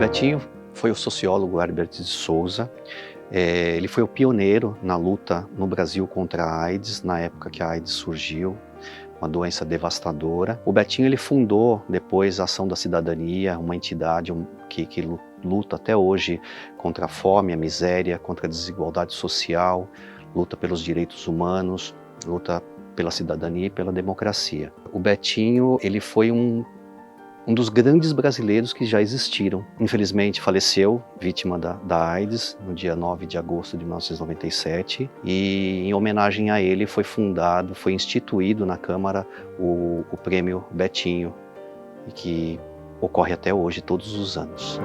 Betinho foi o sociólogo Herbert de Souza. Ele foi o pioneiro na luta no Brasil contra a AIDS, na época que a AIDS surgiu, uma doença devastadora. O Betinho ele fundou depois a Ação da Cidadania, uma entidade que luta até hoje contra a fome, a miséria, contra a desigualdade social, luta pelos direitos humanos, luta pela cidadania e pela democracia. O Betinho ele foi um dos grandes brasileiros que já existiram. Infelizmente faleceu, vítima da AIDS, no dia 9 de agosto de 1997, e em homenagem a ele foi instituído na Câmara o Prêmio Betinho, que ocorre até hoje, todos os anos.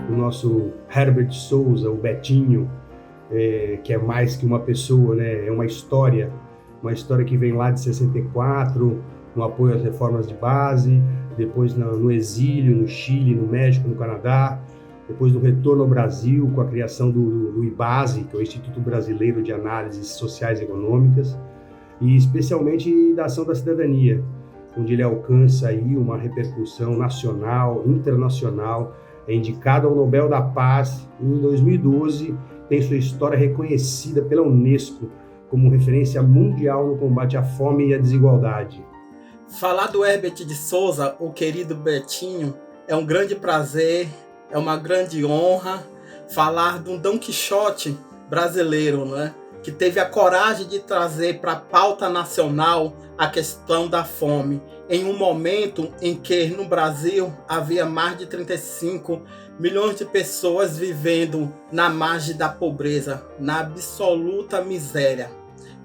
O nosso Herbert de Souza, o Betinho, que é mais que uma pessoa, né? É uma história que vem lá de 64, no apoio às reformas de base, depois no exílio, no Chile, no México, no Canadá, depois do retorno ao Brasil com a criação do IBASE, que é o Instituto Brasileiro de Análises Sociais e Econômicas, e especialmente da Ação da Cidadania, onde ele alcança aí uma repercussão nacional, internacional, é indicado ao Nobel da Paz em 2012, tem sua história reconhecida pela Unesco como referência mundial no combate à fome e à desigualdade. Falar do Herbert de Souza, o querido Betinho, é um grande prazer, é uma grande honra falar de um Dom Quixote brasileiro, né? Que teve a coragem de trazer para a pauta nacional a questão da fome, em um momento em que no Brasil havia mais de 35 milhões de pessoas vivendo na margem da pobreza, na absoluta miséria.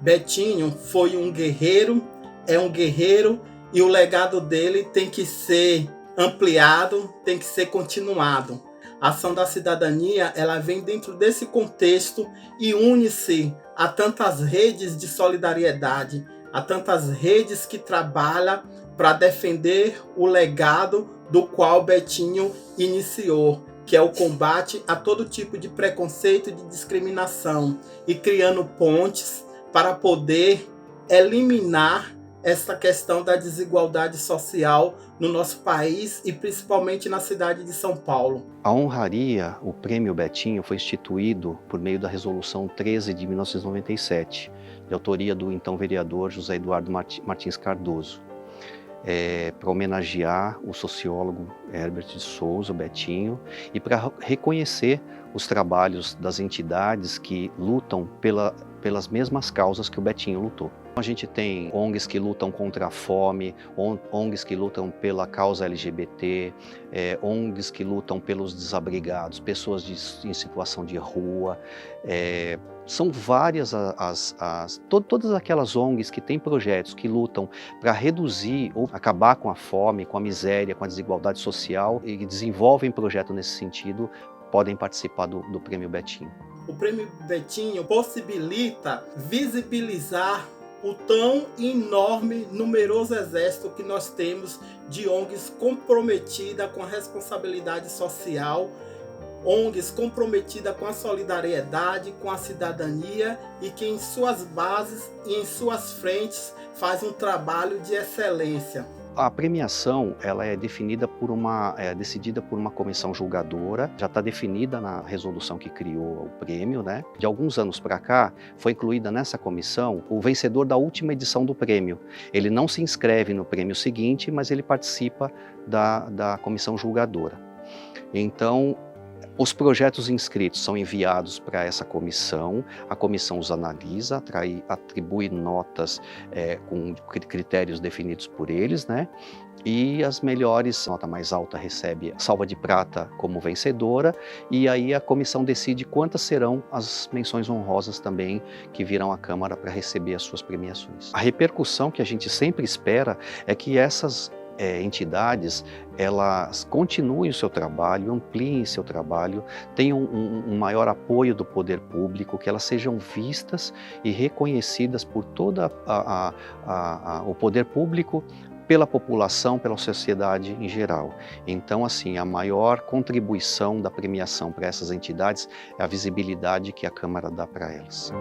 Betinho foi um guerreiro, é um guerreiro, e o legado dele tem que ser ampliado, tem que ser continuado. A Ação da Cidadania, ela vem dentro desse contexto e une-se a tantas redes de solidariedade, a tantas redes que trabalham para defender o legado do qual Betinho iniciou, que é o combate a todo tipo de preconceito e de discriminação, e criando pontes para poder eliminar essa questão da desigualdade social no nosso país e principalmente na cidade de São Paulo. A honraria, o Prêmio Betinho, foi instituído por meio da Resolução 13 de 1997, de autoria do então vereador José Eduardo Martins Cardoso, para homenagear o sociólogo Herbert de Souza, o Betinho, e para reconhecer os trabalhos das entidades que lutam pelas mesmas causas que o Betinho lutou. A gente tem ONGs que lutam contra a fome, ONGs que lutam pela causa LGBT, ONGs que lutam pelos desabrigados, pessoas em situação de rua. São várias todas aquelas ONGs que têm projetos que lutam para reduzir ou acabar com a fome, com a miséria, com a desigualdade social e desenvolvem projetos nesse sentido, podem participar do Prêmio Betinho. O Prêmio Betinho possibilita visibilizar o tão enorme, numeroso exército que nós temos de ONGs comprometidas com a responsabilidade social, ONGs comprometidas com a solidariedade, com a cidadania e que em suas bases e em suas frentes faz um trabalho de excelência. A premiação ela é decidida por uma comissão julgadora, já está definida na resolução que criou o prêmio, né? De alguns anos para cá, foi incluída nessa comissão o vencedor da última edição do prêmio. Ele não se inscreve no prêmio seguinte, mas ele participa da comissão julgadora. Então, os projetos inscritos são enviados para essa comissão, a comissão os analisa, atribui notas com critérios definidos por eles, né? E as melhores, a nota mais alta recebe a salva de prata como vencedora, e aí a comissão decide quantas serão as menções honrosas também que virão à Câmara para receber as suas premiações. A repercussão que a gente sempre espera é que essas entidades, elas continuem o seu trabalho, ampliem seu trabalho, tenham um maior apoio do poder público, que elas sejam vistas e reconhecidas por todo o poder público, pela população, pela sociedade em geral. Então, assim, a maior contribuição da premiação para essas entidades é a visibilidade que a Câmara dá para elas.